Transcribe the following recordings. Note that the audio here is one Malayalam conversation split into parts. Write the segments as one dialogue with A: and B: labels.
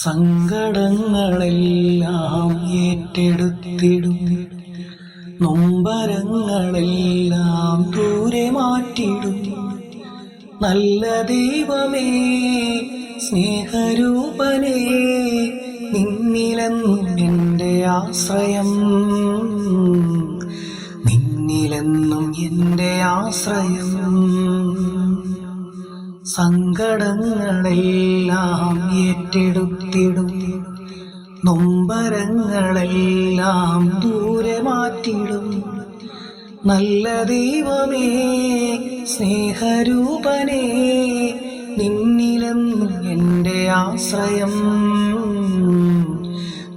A: സങ്കടങ്ങളെല്ലാം ഏറ്റെടുത്തിടും, നൊമ്പരങ്ങളെല്ലാം ദൂരെ മാറ്റിടും. നല്ല ദൈവമേ, സ്നേഹരൂപനേ, നിന്നിലെന്നും എൻ്റെ ആശ്രയം, നിന്നിലെന്നും എൻ്റെ ആശ്രയം. സങ്കടങ്ങളെല്ലാം ഏറ്റെടുത്തിടും, നൊമ്പരങ്ങളെല്ലാം ദൂരെ മാറ്റിടും. നല്ല ദൈവമേ, സ്നേഹരൂപനേ, നിന്നിലെന്നും എൻ്റെ ആശ്രയം,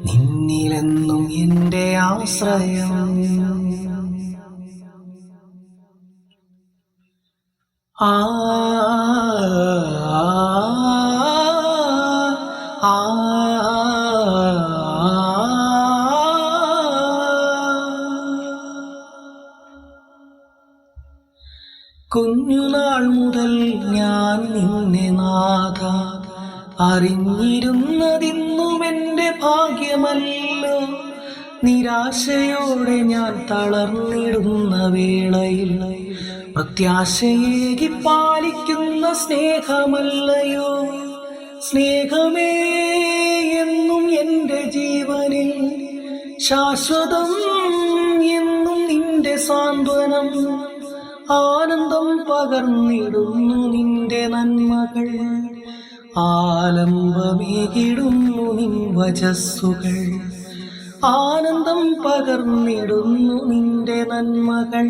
A: നിന്നിലെന്നും എൻ്റെ ആശ്രയം. ആ കുഞ്ഞുനാൾ മുതൽ ഞാൻ നിന്നെ നാഥ അറിഞ്ഞിരുന്നതിന്നും എൻ്റെ ഭാഗ്യമല്ലോ. നിരാശയോടെ ഞാൻ തളർന്നിടുന്ന വേളയിൽ പ്രത്യാശയേകി പാലിക്കുന്ന സ്നേഹമല്ലയോ. സ്നേഹമേ, എന്നും എൻ്റെ ജീവനിൽ ശാശ്വതം, എന്നും നിന്റെ സാന്ത്വനം. ആനന്ദം പകർന്നിടുന്നു നിന്റെ നന്മകൾ, ആലംബമേകിടുന്നു നിൻ വചസ്സുകൾ. ആനന്ദം പകർന്നിടുന്നു നിന്റെ നന്മകൾ,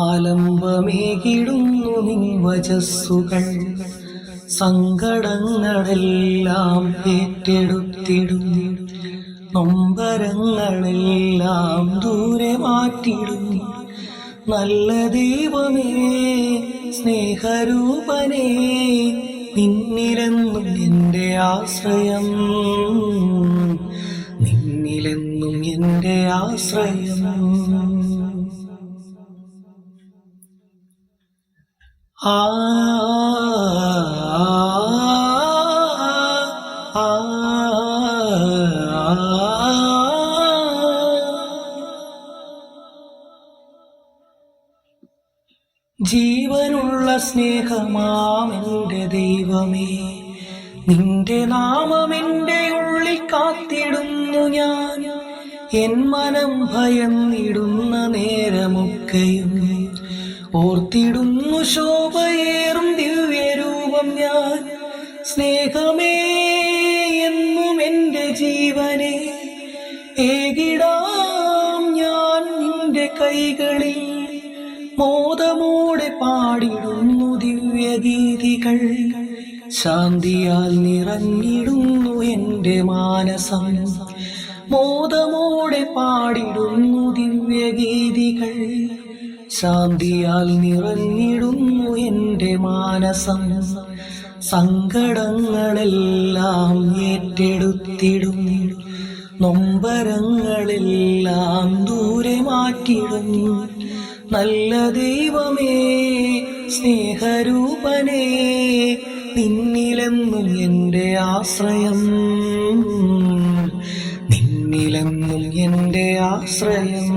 A: ആലംബമേകിടുന്നു നിൻ വചസ്സുകൾ. സങ്കടങ്ങളെല്ലാം ഏറ്റെടുത്തിടും, നൊമ്പരങ്ങളെല്ലാം ദൂരെ മാറ്റിടും. നല്ല ദൈവമേ, സ്നേഹരൂപനേ, നിന്നിലെന്നും എൻ്റെ ആശ്രയം, നിന്നിലെന്നും എൻ്റെ ആശ്രയം. ആ ജീവനുള്ള സ്നേഹമാമെൻ്റെ ദൈവമേ, നിന്റെ നാമമെൻ്റെ ഉള്ളിൽ കാത്തിടുന്നു ഞാൻ. എൻ മനം ഭയന്നിടുന്ന നേരമൊക്കെയും ഓർത്തിടുന്നു ശോഭയേറും ദിവ്യരൂപം ഞാൻ. സ്നേഹമേ, എന്നും എൻ്റെ ജീവനെ ഏകിടാം ഞാൻ നിന്റെ കൈകളിൽ. മോദമോടെ പാടിടുന്നു ദിവ്യഗീതികൾ, ശാന്തിയാൽ നിറഞ്ഞിടുന്നു എൻ്റെ മാനസം. മോദമോടെ പാടിടുന്നു ദിവ്യഗീതികൾ, ശാന്തിയാൽ നിറഞ്ഞിടുന്നു എൻ്റെ മാനസം. സങ്കടങ്ങളെല്ലാം ഏറ്റെടുത്തിടും, നൊമ്പരങ്ങളെല്ലാം ദൂരെ മാറ്റിടും. നല്ല ദൈവമേ, സ്നേഹരൂപനേ, നിന്നിലെന്നും എൻ്റെ ആശ്രയം, നിന്നിലെന്നും എൻ്റെ ആശ്രയം.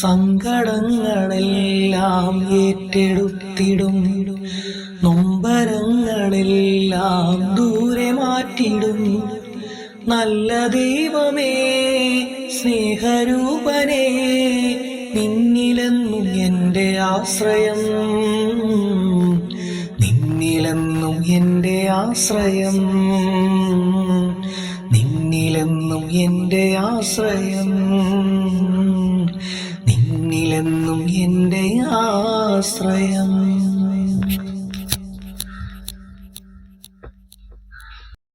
A: സങ്കടങ്ങളെല്ലാം ഏറ്റെടുത്തിടും, നൊമ്പരങ്ങളെല്ലാം ദൂരെ മാറ്റിടും. നല്ല ദൈവമേ, സ്നേഹരൂപനേ, നിന്നിലെന്നും എൻ്റെ ആശ്രയം, നിന്നിലെന്നും എൻ്റെ ആശ്രയം, നിന്നിലെന്നും എൻ്റെ ആശ്രയം, നിന്നിലെന്നും എൻ്റെ ആശ്രയം.